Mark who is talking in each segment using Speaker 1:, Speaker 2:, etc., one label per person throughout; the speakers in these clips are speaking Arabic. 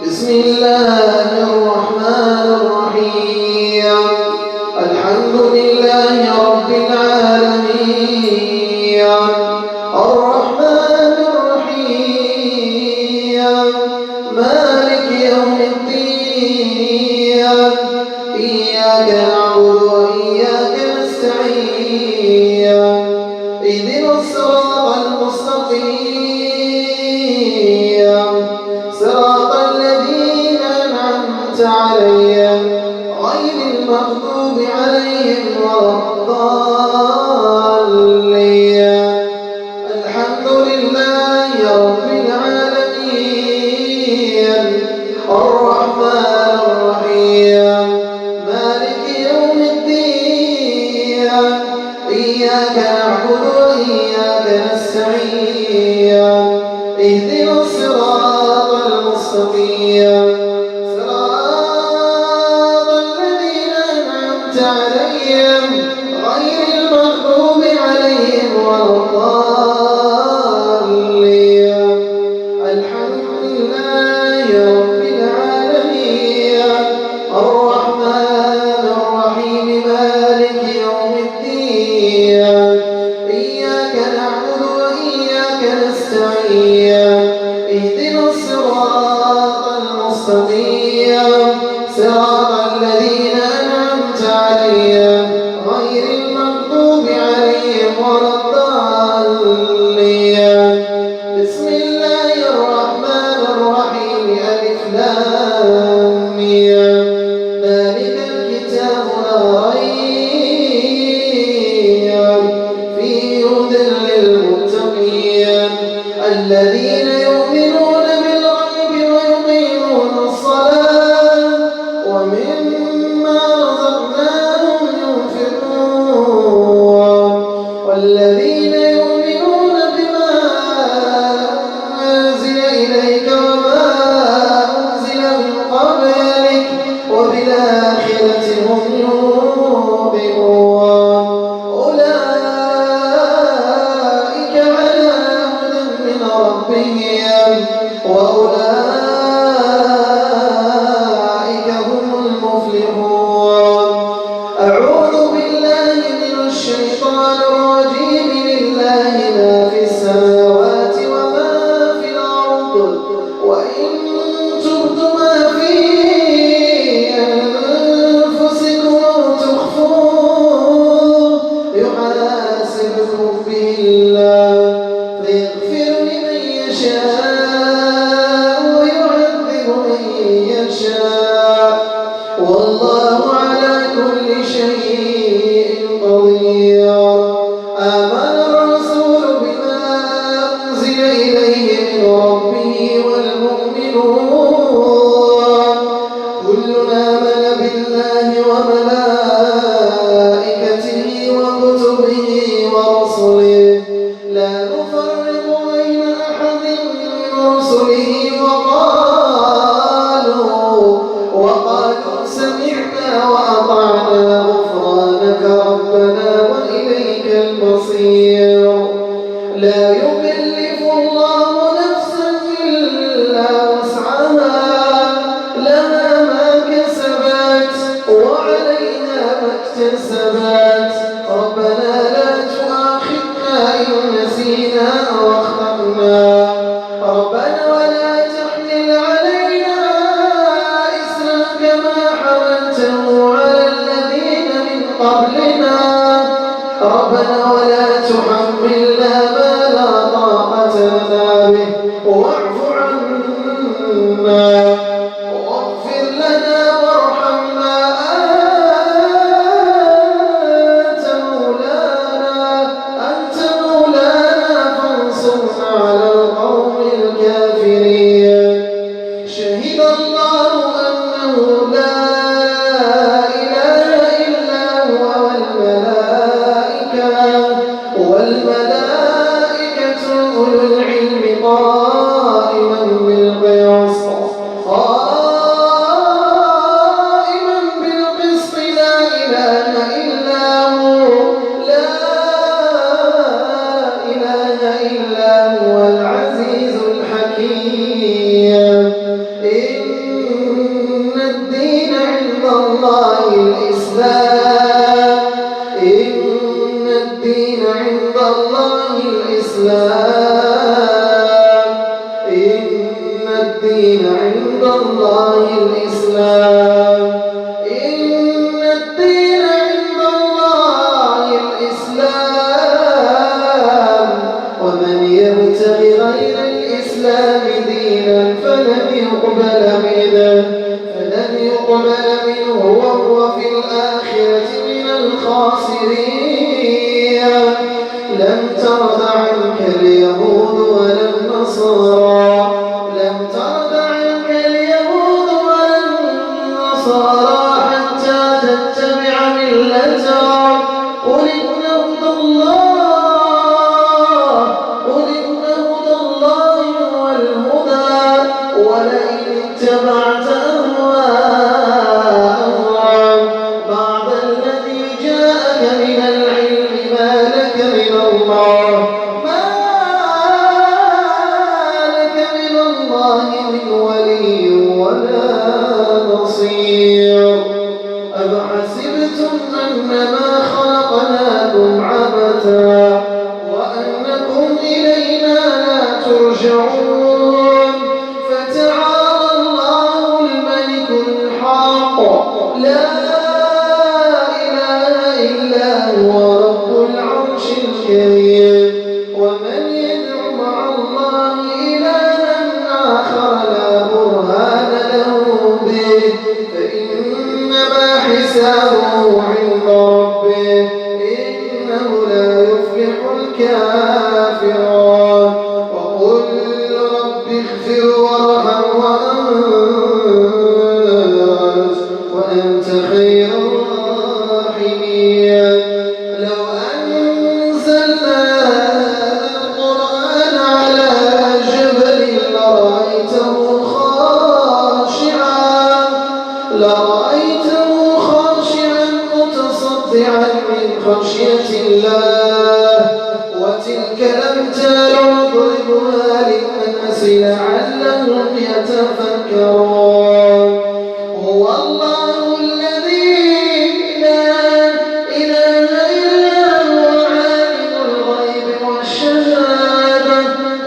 Speaker 1: بسم الله الرحمن الرحيم. الحمد لله رب العالمين، الرحمن الرحيم، مالك يوم الدين، إياك نعبد وإياك نستعين، اهدنا الصراط المستقيم، صراط الذين أنعمت عليهم غير المغضوب عليهم ولا الضالين. الحمد لله رب العالمين، الرحمن الرحيم، مالك يوم الدين، إياك نعبد وإياك نستعين، اهدنا الصراط المستقيم، صراط الذين أنعمت عليهم غير المغضوب عليهم ولا الضالين. الحمد لله رب العالمين، الرحمن الرحيم، مالك يوم الدين، إياك نعبد وإياك نستعين، اهدنا الصراط المستقيم، صراط الذين أنعمت عليهم غير المغضوب عليهم ولا الضالين. بسم الله الرحمن الرحيم. ألف لام ميم. ذلك الكتاب لا ريب فيه هدى للمتقين الذين يؤمنون بالغيب ويقيمون الصلاة ومما رزقناهم ينفقون والذين يؤمنون بما أنزل إليك وما أنزل من قبلك وبالآخرة هم يوقنون. أولئك على هدى من ربهم وأولئك هم المفلحون. أعوذ بالله من الشيطان الرجيم. لله ما في السماوات وما في الأرض، وإن تبدوا ما في أنفسكم أو تخفوه يحاسبكم به الله فيغفر لمن يشاء ويعذب من يشاء، والله على كل شيء قدير. آمن الرسول بما أنزل إليه من ربه والمؤمنون كل آمن بالله وملائكته وكتبه ورسله لا نفرق بين أحد من رسله وقالوا سمعنا وأطعنا غفرانك ربنا وإليك المصير. لا يكلف الله نفسا إلا وسعها، لها ما كسبت وعليها ما اكتسبت. ربنا لا تؤاخذنا إن نسينا أو أخطأنا، ربنا ولا تحمل علينا إسرا كما حملته على الذين من قبلنا، ربنا ولا تحملنا ما لا طاقة لنا به واعف عنا واغفر لنا وارحمنا أنت مولانا فانصرنا على القوم الكافرين. شهد الله أنه لا إله إلا هو والملائكة أولو العلم قائما بالقسط لا إله إلا هو العزيز الحكيم. إن الدين عند الله الإسلام. إن الدين عند الله الإسلام ومن يبتغ غير الإسلام دينا فلن يقبل منه وهو في الآخرة من الخاسرين. لن ترضى عنك اليهود ولا النصارى حتى تتبع ملتهم. قل إن هدى الله هو الهدى ولئن اتبعت أهواءهم بعد الذي جاءك من العلم ما لك من الله من ولي ولا نصير. أفحسبتم أنما خلقناكم عبثا وأنكم إلينا لا ترجعون. فتعالى الله الملك الحق لا إله إلا هو رب العرش الكريم. ومن يدع مع الله إلها آخر لا برهان له به فإنما حسابه عند ربه إنه لا يفلح الكافرون. وقل رب اغفر وارحم وأنت خير الراحمين. لو أنزلنا القرآن على جبل لرأيته خاشعا متصدعا من خشية الله. وتلك الأمثال نضربها للناس لعلهم يتفكرون. هو الله الذي لا إله إلا هو عالم الغيب والشهادة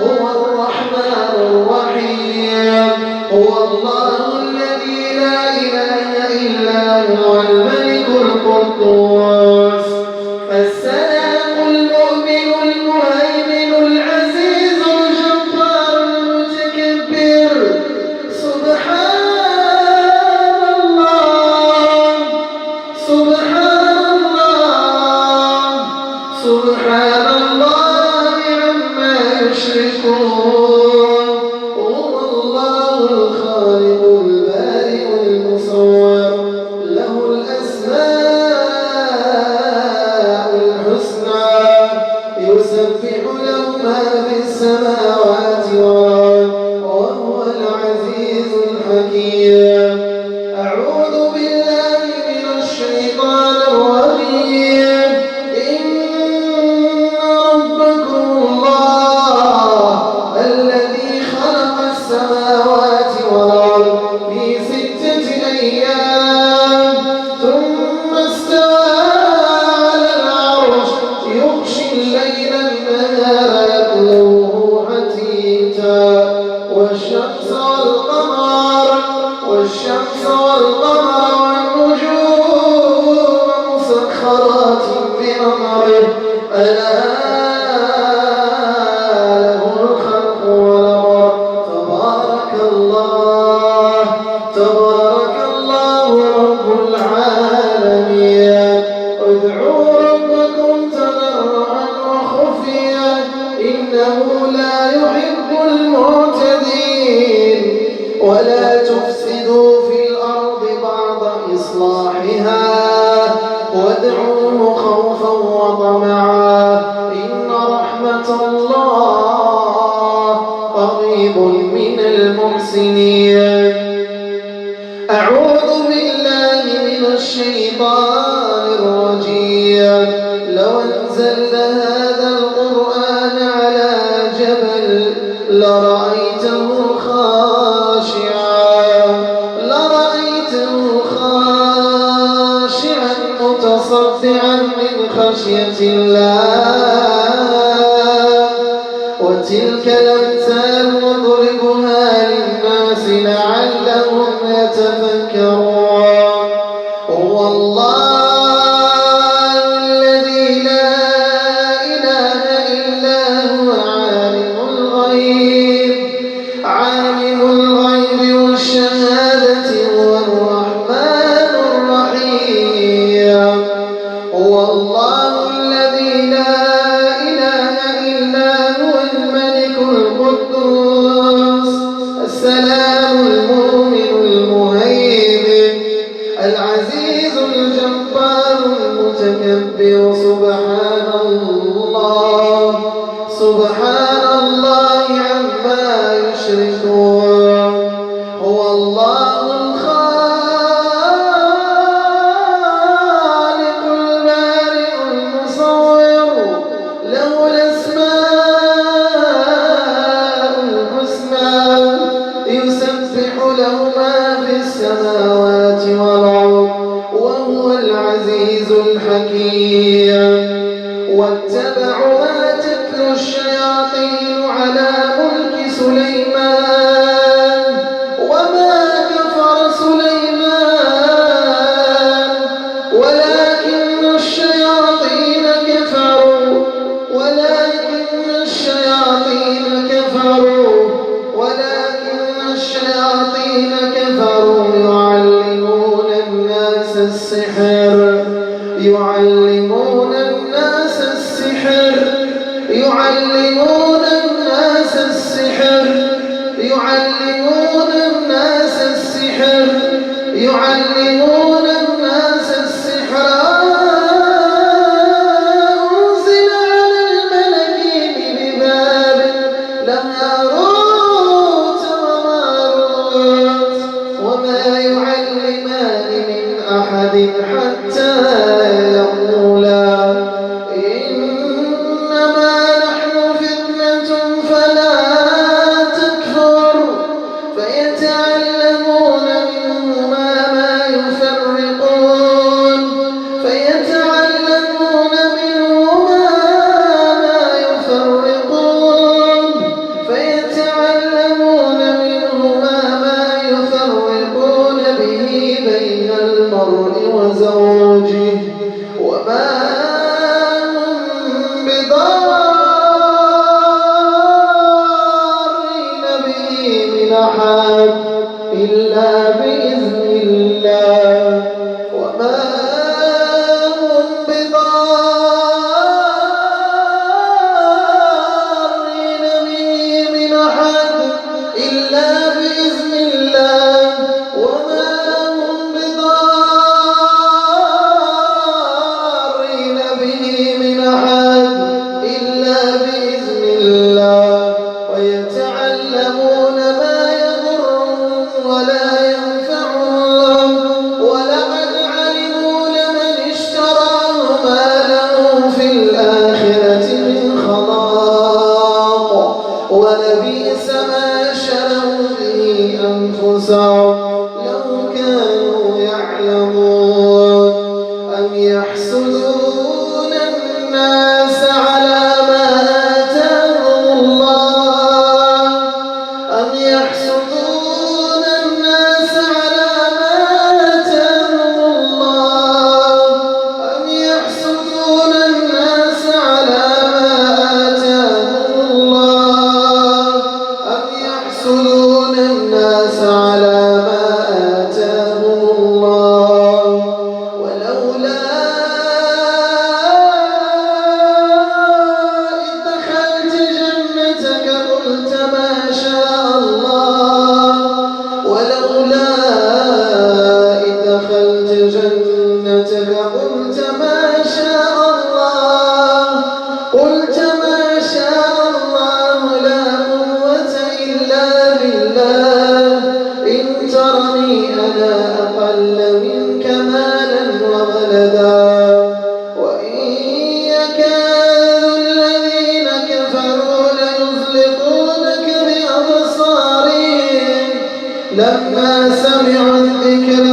Speaker 1: هو الرحمن الرحيم. هو الله الذي لا إله إلا هو الملك القدوس السلام المؤمن المهيمن العزيز الجبار المتكبر. سبحان الله عما يشركون. هو الله الخالق البارئ المصور له الأسماء الحسنى يسبح له ما في السماوات والأرض وهو العزيز الحكيم. أعوذ بالله من الشيطان الرجيم. إن ربكم الله الذي خلق السماوات والأرض في 6 أيام ثم استوى على العرش يغشي الليل النهار يطلبه حثيثا والشمس والقمر والنجوم مسخرات بأمره ألا له الخلق والأمر. تبارك الله رب العالمين. ادعوا ربكم تضرعا وخفيا إنه لا يحب المعتدين. ولا تفسدوا في الأرض بعد إصلاحها وادعوه خوفا وطمعا إن رحمة الله قريب من المحسنين. أعوذ بالله من الشيطان الرجيم. لو أنزلنا هذا القرآن على جبل لرأيته خاشعا متصدعا من خشية الله. وتلك الأمثال نضربها للناس لعلهم يتفكرون. هو الله الذي لا إله إلا هو عالم الغيب والشهادة هو الرحمن الرحيم. هو الله الذي لا إله إلا هو الملك القدوس السلام المؤمن المهيمن العزيز الجبار المتكبر. سبحان الله عما يشركون. هو الله الخالق البارئ المصور له الأسماء الحسنى يسبح له ما في السماوات والأرض وهو العزيز الحكيم. واتبعوا ما تتلو الشياطين على ملك سليمان وما كفر سليمان ولكن الشياطين كفروا يعلمون الناس السحر أنزل على الملكين ببابل هاروت وماروت وما يعلمان من أحد حتى يقولا إنما نحن فتنة فلا تكفر فيتعلمون منهما ما يفرقون به بين المرء وزوجه وما هم بضارين به من أحد إلا بإذن الله وما هم بضارين به من أحد إلا بإذن الله وما هم بضارين به من أحد إلا بإذن الله ويتعلمون ما يضرهم ولا ينفعهم ولقد علموا لمن اشتراه ما له في الآخرة من خلاق ولبئس ما شروا به أنفسهم لو كانوا يعلمون أم يحسدون الناس على ما آتاهم الله أم يحسدون الناس على ما آتاهم الله أم يحسدون الناس على ما آتاهم الله أم يحسدون الناس على ما آتاهم الله ولولا إذ دخلت جنتك قلت ما شاء الله ولولا إذ دخلت جنتك قلت ما شاء الله لا قوة إلا بالله إن ترني أنا أقل منك مالا وولدا وإن يكاد الذين كفروا ليزلقونك بأبصارهم لما سمعوا الذكر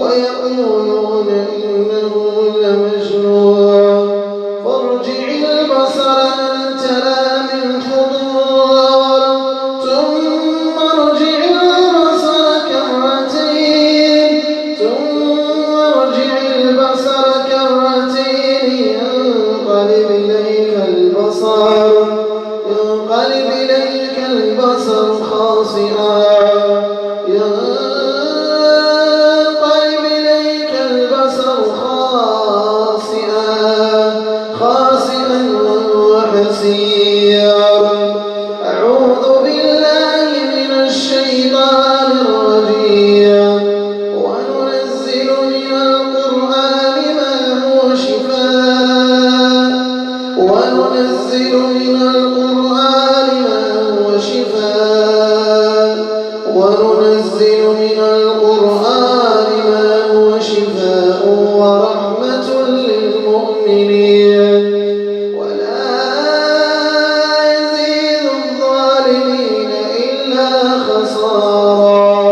Speaker 1: ويقولون إنه لمجنون فارجع البصر هل ترى من فطور ثم خاصئا ينقلب إليك البصر خاسئا وهو حسير. أعوذ بالله من الشيطان الرجيم. وننزل من القرآن ما هو شفاء وننزل من القرآن ما هو شفاء وننزل من القرآن ما هو شفاء ورحمة للمؤمنين ولا يزيد الظالمين إلا خسارا.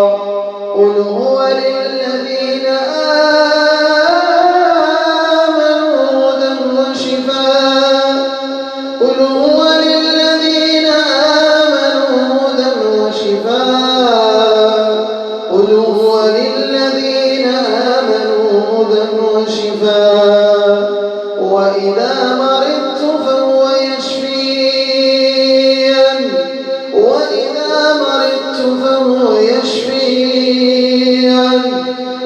Speaker 1: قل هو للذين آمنوا هدى وشفاء قل هو للذين آمنوا هدى وشفاء قل هو للذين آمنوا هدى وشفاء وإذا مرضت فهو يشفين وإذا مرضت فهو يشفين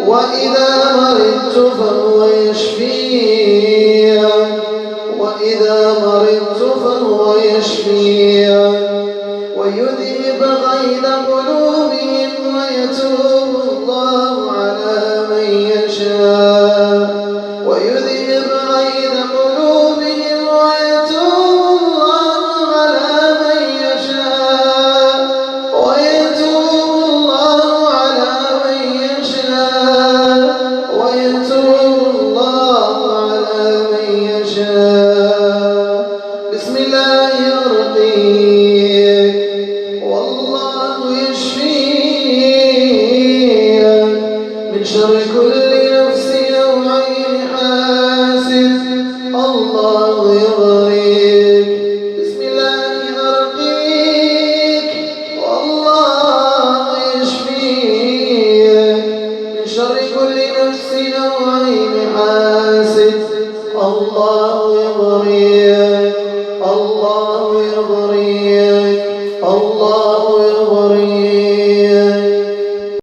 Speaker 1: وإذا مرضت فهو يشفين وإذا مرضت فهو يشفين ويذهب غيظ قلوبهم ويتوب الله على من يشاء ويذهب غيظ قلوبهم ويتوب الله على من يشاء ويتوب الله على من يشاء ويتوب الله على من يشاء. بسم الله الرقيق والله يشفيك من شر كل